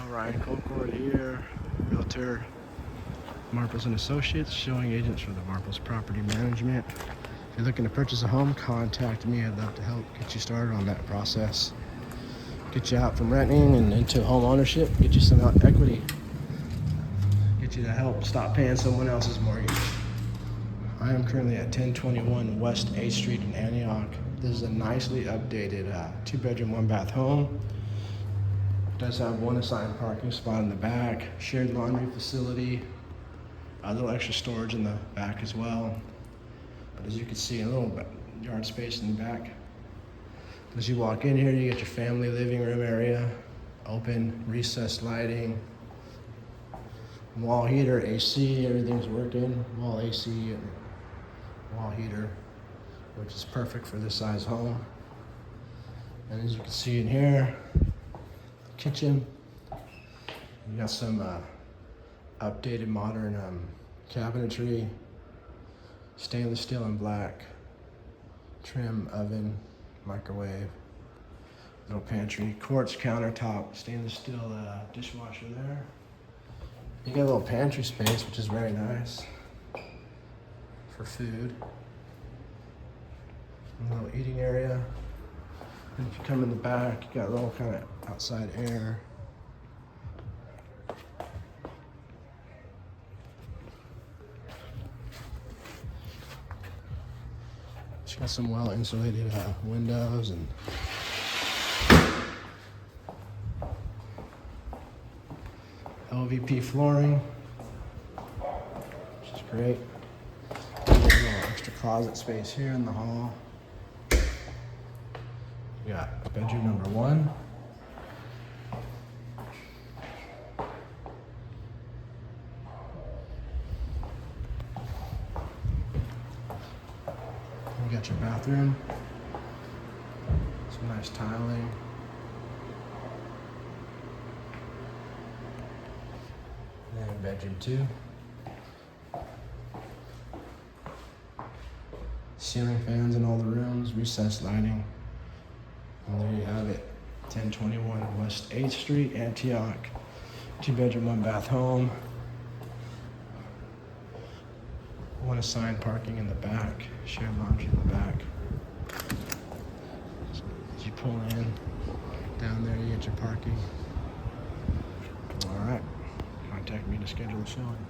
Ryan Colcord here, Realtor, Marples and Associates, showing agents for the Marples Property Management. If you're looking to purchase a home, contact me. I'd love to help get you started on that process. Get you out from renting and into home ownership, get you some equity, get you to help stop paying someone else's mortgage. I am currently at 1021 West 8th Street in Antioch. This is a nicely updated 2-bedroom, 1-bath home. It does have one assigned parking spot in the back, shared laundry facility, a little extra storage in the back as well. But as you can see, a little yard space in the back. As you walk in here, you get your family living room area, open, recessed lighting, wall heater, AC, everything's working. Wall AC and wall heater, which is perfect for this size home. And as you can see in here, kitchen, you got some updated modern cabinetry, stainless steel and black, trim, oven, microwave, little pantry, quartz countertop, stainless steel dishwasher there. You got a little pantry space, which is very nice for food. A little eating area. And if you come in the back, you got a little kind of outside air. It's got some well insulated windows and LVP flooring, which is great. A little extra closet space here in the hall. We got bedroom number 1. You got your bathroom. Some nice tiling. And then bedroom 2. Ceiling fans in all the rooms, recessed lighting. And there you have it, 1021 West 8th Street, Antioch. 2-bedroom, 1-bath home. One assigned parking in the back, shared laundry in the back. As you pull in, down there you get your parking. All right, contact me to schedule a showing.